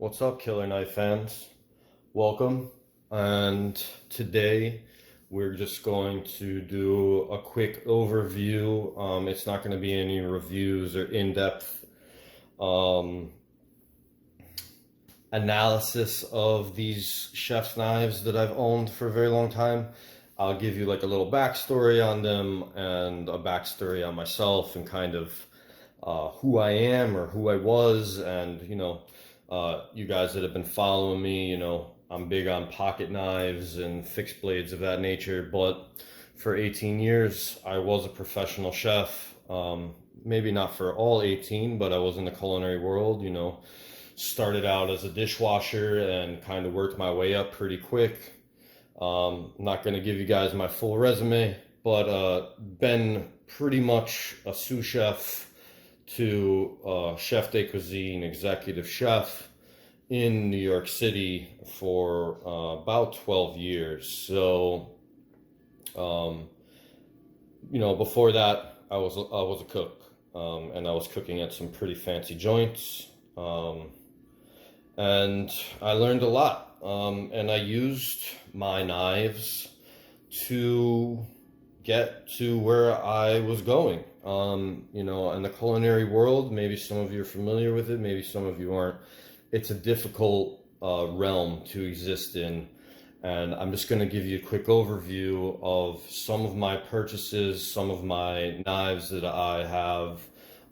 What's up, Killer Knife fans? Welcome. And today we're just going to do a quick overview. It's not going to be any reviews or in-depth analysis of these chef's knives that I've owned for a very long time. I'll give you like a little backstory on them and a backstory on myself and kind of who I am or who I was, and you guys that have been following me, I'm big on pocket knives and fixed blades of that nature. But for 18 years, I was a professional chef. Maybe not for all 18, but I was in the culinary world. Started out as a dishwasher and kind of worked my way up pretty quick. I'm not going to give you guys my full resume, but been pretty much a sous chef to chef de cuisine, executive chef in New York City for about 12 years. So, before that, I was a cook, and I was cooking at some pretty fancy joints, and I learned a lot, and I used my knives to get to where I was going. In the culinary world, maybe some of you are familiar with it, maybe some of you aren't. It's a difficult realm to exist in, and I'm just going to give you a quick overview of some of my purchases, some of my knives that I have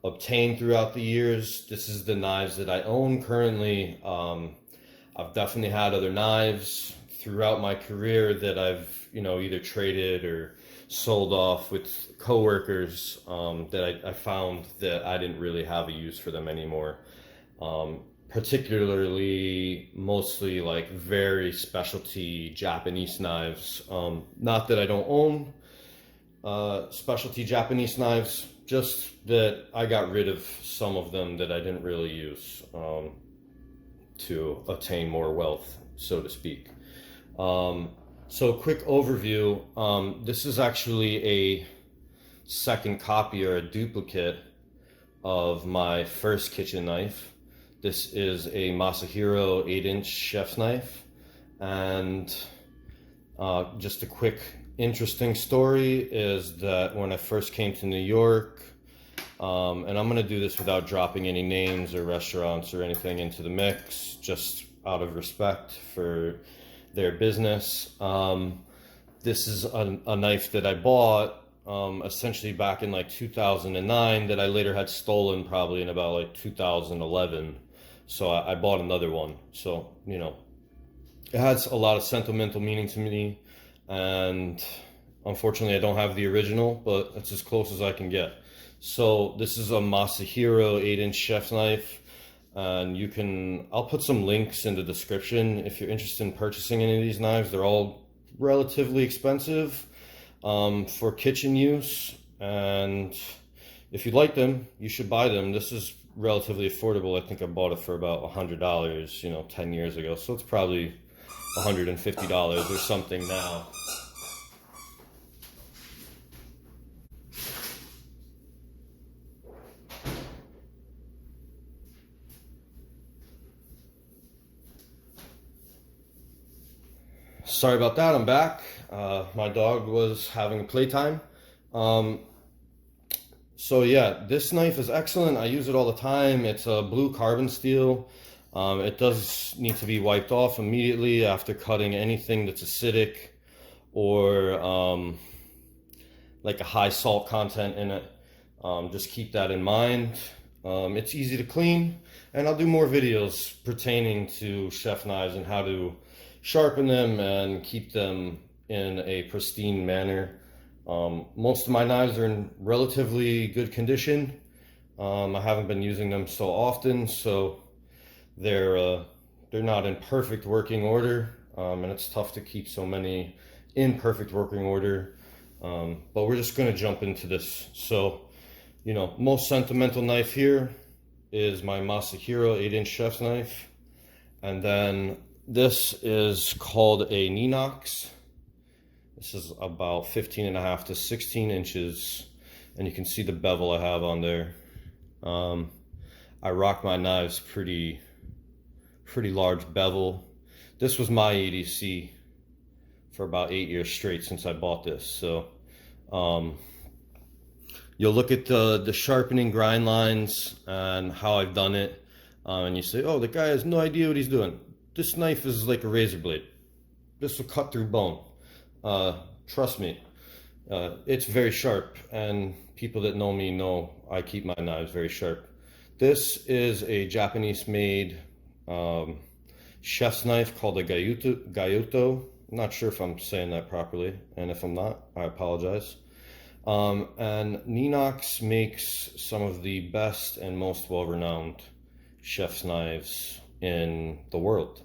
obtained throughout the years. This is the knives that I own currently. I've definitely had other knives throughout my career that I've either traded or sold off with coworkers that I found that I didn't really have a use for them anymore. Particularly, mostly like very specialty Japanese knives. Not that I don't own specialty Japanese knives, just that I got rid of some of them that I didn't really use to attain more wealth, so to speak. So quick overview, this is actually a second copy or a duplicate of my first kitchen knife. This is a Masahiro 8-inch chef's knife, and just a quick interesting story is that when I first came to New York, and I'm going to do this without dropping any names or restaurants or anything into the mix, just out of respect for their business. This is a knife that I bought essentially back in like 2009 that I later had stolen probably in about like 2011. So I bought another one. So, it has a lot of sentimental meaning to me, and unfortunately I don't have the original, but that's as close as I can get. So this is a Masahiro 8-inch chef's knife. And I'll put some links in the description if you're interested in purchasing any of these knives. They're all relatively expensive for kitchen use, and if you like them, you should buy them. This is relatively affordable. I think I bought it for about $100, 10 years ago, so it's probably $150 or something now. Sorry about that, I'm back. My dog was having a playtime. So yeah, this knife is excellent. I use it all the time. It's a blue carbon steel. It does need to be wiped off immediately after cutting anything that's acidic or like a high salt content in it. Just keep that in mind. It's easy to clean, and I'll do more videos pertaining to chef knives and how to sharpen them and keep them in a pristine manner. Most of my knives are in relatively good condition. I haven't been using them so often, so they're not in perfect working order, and it's tough to keep so many in perfect working order. But we're just going to jump into this. So, most sentimental knife here is my Masahiro 8-inch chef's knife, and then this is called a Ninox. This is about 15.5 to 16 inches, and you can see the bevel I have on there. I rock my knives pretty pretty large bevel. This was my EDC for about 8 years straight since I bought this. So you'll look at the sharpening grind lines and how I've done it, and you say, oh, the guy has no idea what he's doing. This knife is like a razor blade. This will cut through bone. Trust me, it's very sharp, and people that know me know I keep my knives very sharp. This is a Japanese-made chef's knife called a Gyuto. I'm not sure if I'm saying that properly, and if I'm not, I apologize. And Ninox makes some of the best and most well-renowned chef's knives in the world.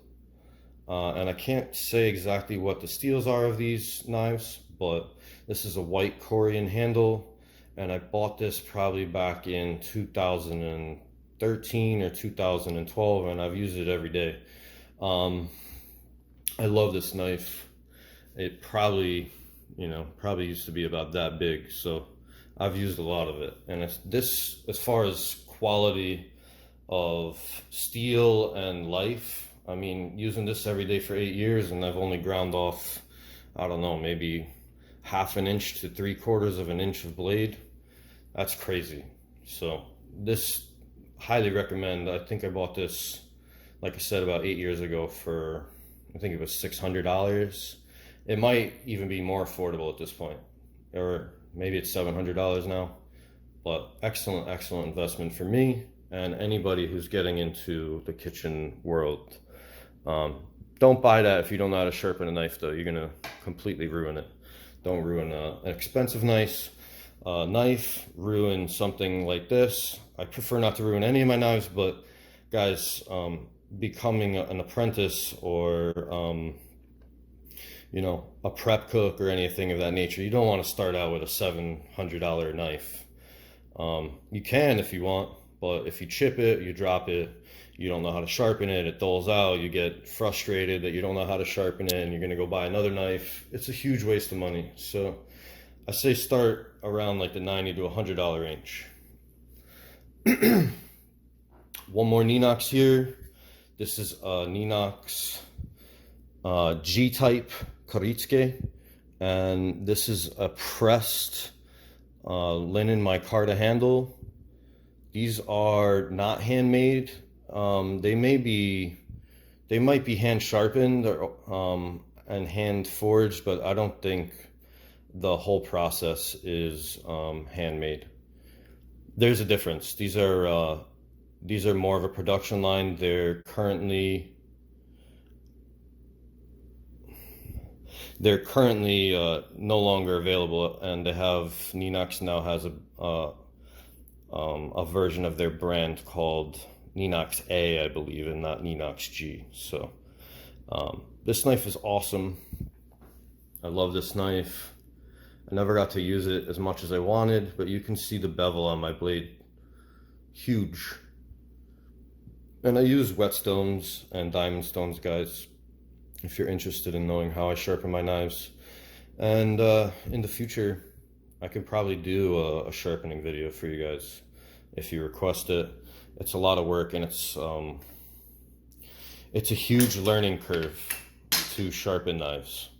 And I can't say exactly what the steels are of these knives, but this is a white Korean handle, and I bought this probably back in 2013 or 2012, and I've used it every day. I love this knife. It probably used to be about that big, so I've used a lot of it. And it's this, as far as quality of steel and life, I mean, using this every day for 8 years, and I've only ground off, I don't know, maybe 1/2 inch to 3/4 of an inch of blade. That's crazy. So this, highly recommend. I think I bought this, like I said, about 8 years ago for, I think it was $600. It might even be more affordable at this point, or maybe it's $700 now. But excellent, excellent investment for me and anybody who's getting into the kitchen world. Don't buy that if you don't know how to sharpen a knife, though. You're gonna completely ruin it. Don't ruin an expensive knife. Ruin something like this. I prefer not to ruin any of my knives, but guys, becoming an apprentice or a prep cook or anything of that nature, you don't want to start out with a $700 knife. You can if you want, but if you chip it, you drop it, you don't know how to sharpen it, it dulls out, you get frustrated that you don't know how to sharpen it, and you're going to go buy another knife. It's a huge waste of money. So I say start around like the $90 to $100 range. One more Ninox here. This is a Ninox G-type Koritsuke, and this is a pressed linen micarta handle. These are not handmade. They might be hand sharpened or and hand forged, but I don't think the whole process is handmade. There's a difference. These are more of a production line. They're currently no longer available, and Ninox now has a version of their brand called Ninox A, I believe, and not Ninox G. So this knife is awesome. I love this knife. I never got to use it as much as I wanted, but you can see the bevel on my blade. Huge. And I use whetstones and diamond stones, guys, if you're interested in knowing how I sharpen my knives. And in the future, I could probably do a sharpening video for you guys if you request it. It's a lot of work, and it's a huge learning curve to sharpen knives.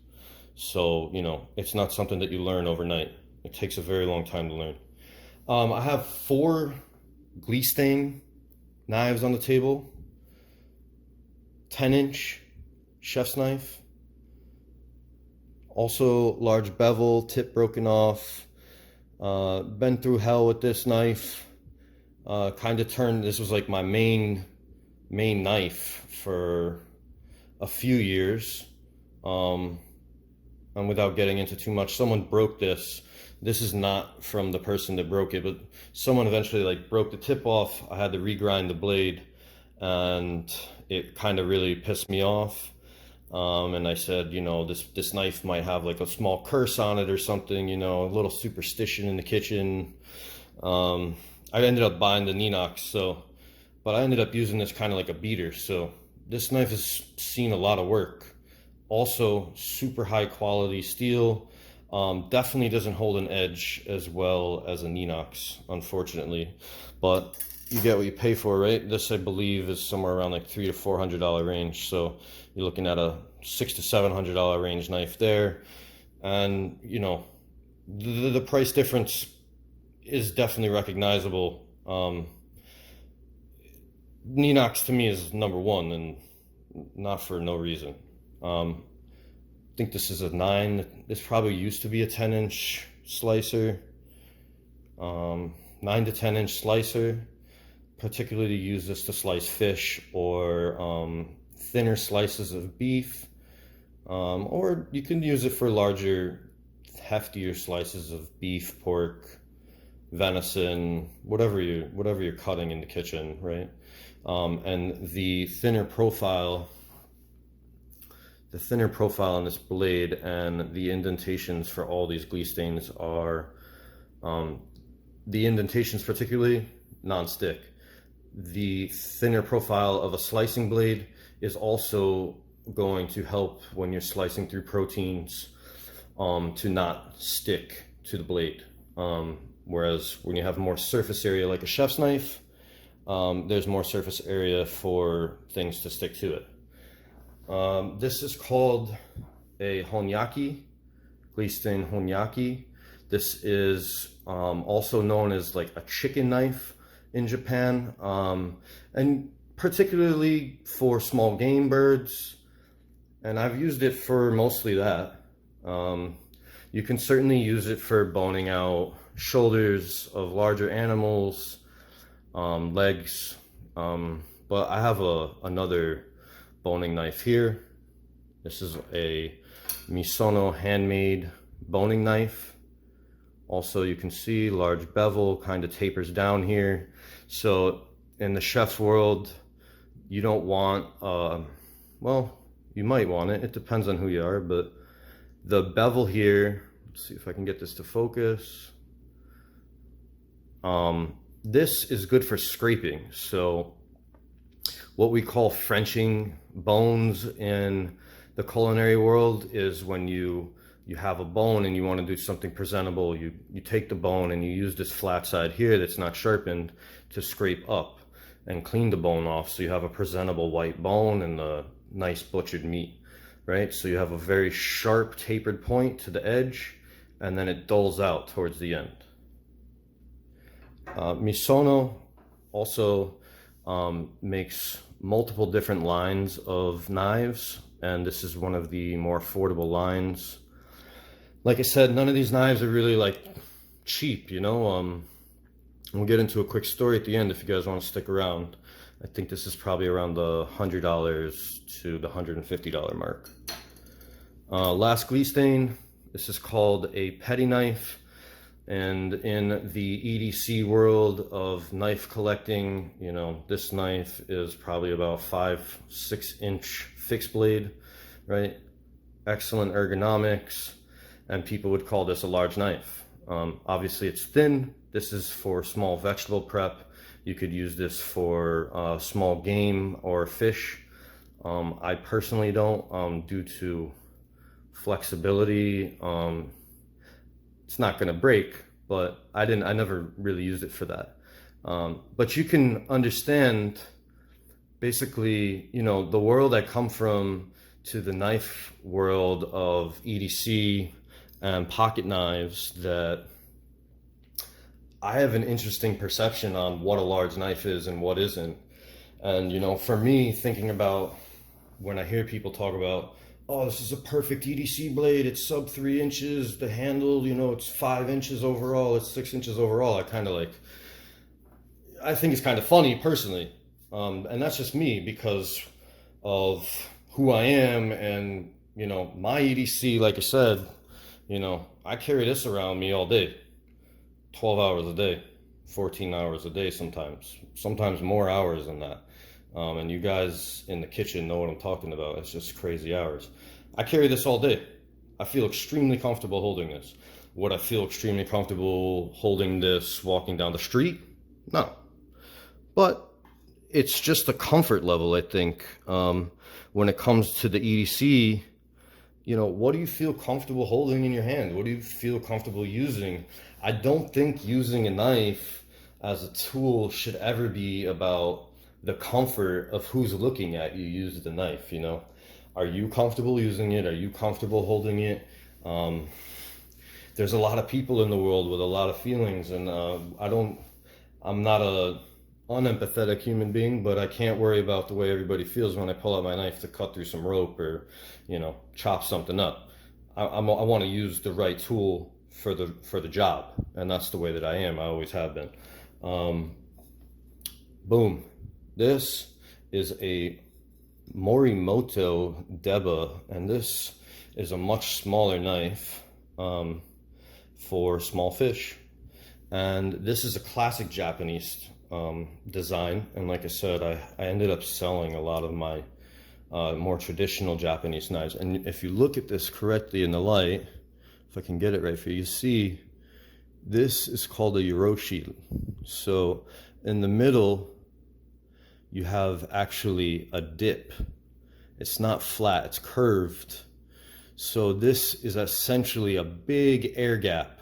So, it's not something that you learn overnight. It takes a very long time to learn. I have 4 Glee stain knives on the table. 10-inch chef's knife. Also large bevel, tip broken off. Been through hell with this knife. This was like my main knife for a few years. And without getting into too much, someone broke this. This is not from the person that broke it, but someone eventually broke the tip off. I had to regrind the blade, and it kind of really pissed me off. And I said, this knife might have like a small curse on it or something, a little superstition in the kitchen. I ended up buying the Ninox, but I ended up using this kind of like a beater. So this knife has seen a lot of work. Also, super high quality steel. Definitely doesn't hold an edge as well as a Ninox, unfortunately. But you get what you pay for, right? This, I believe, is somewhere around like $300 to $400 range. So you're looking at a $600 to $700 range knife there. And, you know, the price difference is definitely recognizable. Ninox to me is number one, and not for no reason. I think this is a 9. This probably used to be a 10-inch slicer. 9 to 10-inch slicer. Particularly use this to slice fish or thinner slices of beef, or you can use it for larger, heftier slices of beef, pork, venison, whatever you're cutting in the kitchen, right? And the thinner profile on this blade and the indentations for all these Glee stains are the indentations particularly non-stick. The thinner profile of a slicing blade is also going to help when you're slicing through proteins to not stick to the blade. Whereas when you have more surface area like a chef's knife, there's more surface area for things to stick to it. This is called a honyaki, Glee stain honyaki. This is also known as like a chicken knife in Japan, and particularly for small game birds, and I've used it for mostly that. You can certainly use it for boning out shoulders of larger animals, legs, but I have another boning knife here. This is a Misono handmade boning knife. Also, you can see large bevel, kind of tapers down here. So in the chef's world, you don't want, well, you might want it. It depends on who you are, but the bevel here, let's see if I can get this to focus. This is good for scraping. So what we call Frenching bones in the culinary world is when you have a bone and you want to do something presentable, you take the bone and you use this flat side here that's not sharpened to scrape up and clean the bone off, so you have a presentable white bone and the nice butchered meat, right? So you have a very sharp tapered point to the edge, and then it dulls out towards the end. Misono also makes multiple different lines of knives, and this is one of the more affordable lines. Like I said, none of these knives are really like cheap, you know. We'll get into a quick story at the end if you guys want to stick around. I think this is probably around the $100 to the $150 mark. Last Glee stain, this is called a petty knife. And in the EDC world of knife collecting, you know, this knife is probably about 5-6 inch fixed blade, right? Excellent ergonomics. And people would call this a large knife. Obviously it's thin. This is for small vegetable prep. You could use this for small game or fish. I personally don't, due to flexibility. It's not gonna break, but I never really used it for that. But you can understand basically, you know, the world I come from to the knife world of EDC and pocket knives, that I have an interesting perception on what a large knife is and what isn't. And, you know, for me, thinking about when I hear people talk about, oh, this is a perfect EDC blade, it's sub 3 inches, the handle, you know, it's 5 inches overall, it's 6 inches overall, I think it's kind of funny personally. And that's just me because of who I am and, you know, my EDC, like I said, you know, I carry this around me all day, 12 hours a day, 14 hours a day sometimes more hours than that. And you guys in the kitchen know what I'm talking about. It's just crazy hours. I carry this all day. I feel extremely comfortable holding this. Would I feel extremely comfortable holding this walking down the street? No. But it's just a comfort level, I think. When it comes to the EDC, you know, what do you feel comfortable holding in your hand? What do you feel comfortable using? I don't think using a knife as a tool should ever be about the comfort of who's looking at you use the knife, you know? Are you comfortable using it? Are you comfortable holding it? There's a lot of people in the world with a lot of feelings, and I'm not a unempathetic human being, but I can't worry about the way everybody feels when I pull out my knife to cut through some rope or, you know, chop something up. I want to use the right tool for the job, and that's the way that I am. I always have been. Boom. This is a Morimoto Deba, and this is a much smaller knife for small fish. And this is a classic Japanese design, and like I said, I ended up selling a lot of my more traditional Japanese knives. And if you look at this correctly in the light, if I can get it right for you, you see this is called a Yoroshi. So in the middle you have actually a dip. It's not flat, it's curved. So this is essentially a big air gap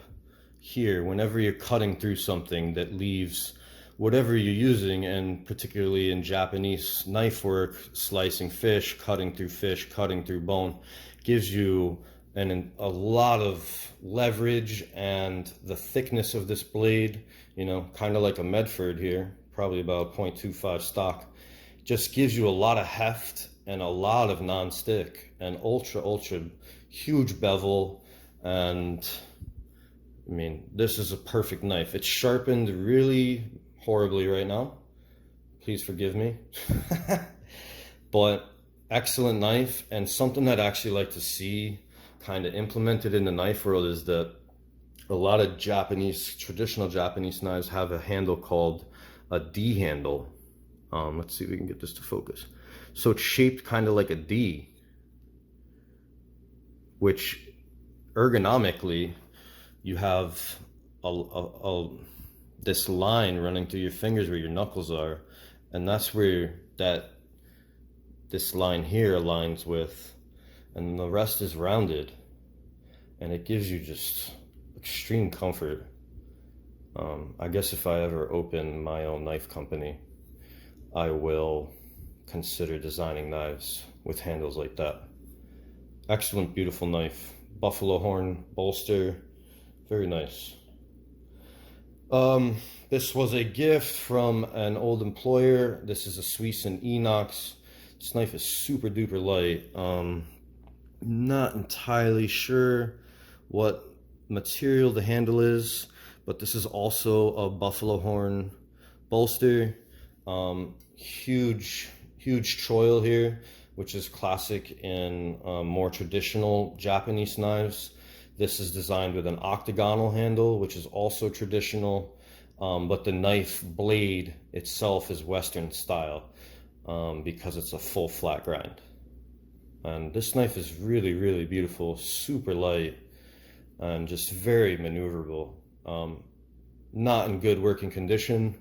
here whenever you're cutting through something that leaves whatever you're using, and particularly in Japanese knife work, slicing fish, cutting through bone, gives you a lot of leverage, and the thickness of this blade, you know, kind of like a Medford here, probably about 0.25 stock, just gives you a lot of heft and a lot of non-stick and ultra huge bevel. And I mean, this is a perfect knife. It's sharpened really horribly right now, please forgive me. But excellent knife, and something that I actually like to see kind of implemented in the knife world is that a lot of traditional Japanese knives have a handle called a D handle. Let's see if we can get this to focus. So it's shaped kind of like a D, which ergonomically you have this line running through your fingers where your knuckles are, and that's where this line here aligns with, and the rest is rounded, and it gives you just extreme comfort. I guess if I ever open my own knife company, I will consider designing knives with handles like that. Excellent, beautiful knife. Buffalo horn bolster, very nice. This was a gift from an old employer. This is a Swiss and Inox. This knife is super duper light. Not entirely sure what material the handle is, but this is also a buffalo horn bolster. Huge choil here, which is classic in more traditional Japanese knives. This is designed with an octagonal handle, which is also traditional, but the knife blade itself is Western style because it's a full flat grind. And this knife is really beautiful, super light, and just very maneuverable. Not in good working condition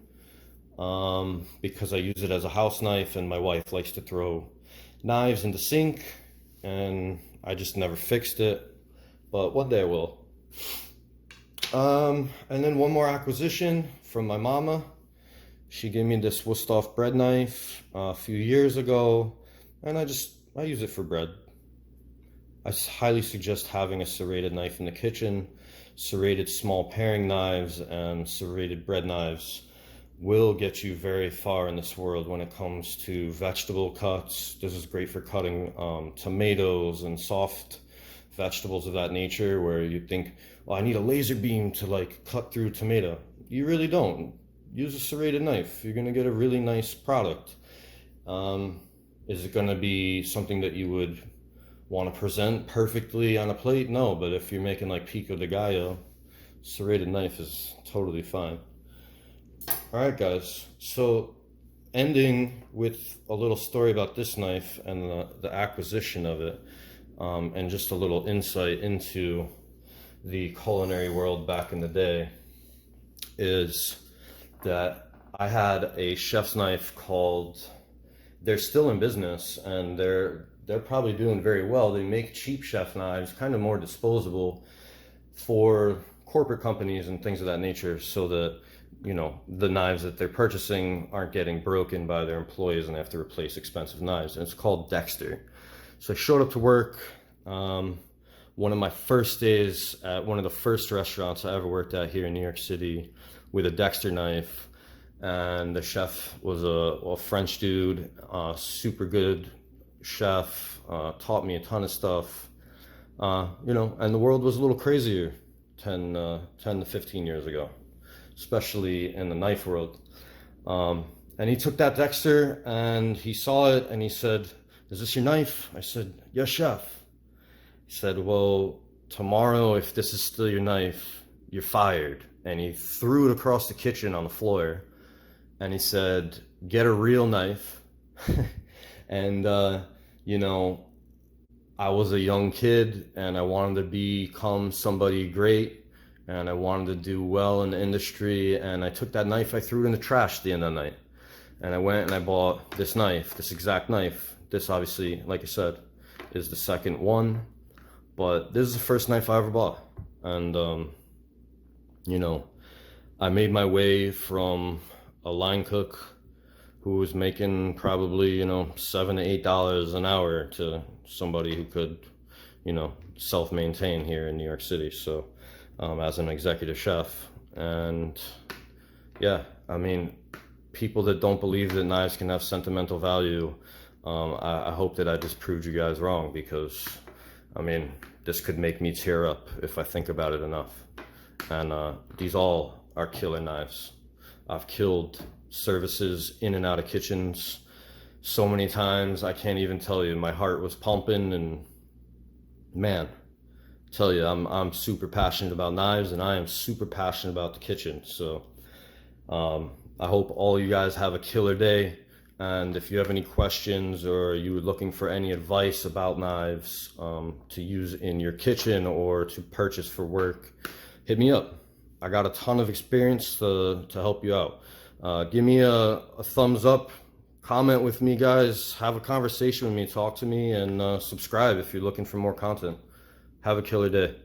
because I use it as a house knife, and my wife likes to throw knives in the sink, and I just never fixed it, but one day I will. And then one more acquisition from my mama. She gave me this Wusthof bread knife a few years ago, and I use it for bread. I highly suggest having a serrated knife in the kitchen. Serrated small paring knives and serrated bread knives will get you very far in this world when it comes to vegetable cuts. This is great for cutting tomatoes and soft vegetables of that nature, where you think, well, I need a laser beam to like cut through tomato. You really don't. Use a serrated knife. You're gonna get a really nice product. Is it gonna be something that you would want to present perfectly on a plate? No, but if you're making like pico de gallo, serrated knife is totally fine. All right, guys, so ending with a little story about this knife and the acquisition of it, and just a little insight into the culinary world back in the day, is that I had a chef's knife called, they're still in business, and they're probably doing very well. They make cheap chef knives, kind of more disposable, for corporate companies and things of that nature, so that you know, the knives that they're purchasing aren't getting broken by their employees and they have to replace expensive knives. And it's called Dexter. So I showed up to work. One of my first days at one of the first restaurants I ever worked at here in New York City with a Dexter knife. And the chef was a French dude, super good chef, taught me a ton of stuff. You know, and the world was a little crazier 10 to 15 years ago, especially in the knife world. And he took that Dexter and he saw it and he said, "Is this your knife?" I said, "Yes, chef." He said, "Well, tomorrow, if this is still your knife, you're fired." And he threw it across the kitchen on the floor. And he said, "Get a real knife." And, you know, I was a young kid and I wanted to become somebody great and I wanted to do well in the industry. And I took that knife, I threw it in the trash at the end of the night. And I went and I bought this knife, this exact knife. This obviously, like I said, is the second one. But this is the first knife I ever bought. And, you know, I made my way from a line cook who was making probably, you know, $7 to $8 an hour to somebody who could, you know, self-maintain here in New York City. So, as an executive chef. And yeah, I mean, people that don't believe that knives can have sentimental value, I hope that I just proved you guys wrong, because, I mean, this could make me tear up if I think about it enough. And these all are killer knives. I've killed services in and out of kitchens so many times, I can't even tell you. My heart was pumping, and man, I tell you, I'm super passionate about knives, and I am super passionate about the kitchen. So I hope all you guys have a killer day. And if you have any questions or you're looking for any advice about knives to use in your kitchen or to purchase for work, hit me up. I got a ton of experience to help you out. Give me a thumbs up, comment with me, guys, have a conversation with me, talk to me, and subscribe if you're looking for more content. Have a killer day.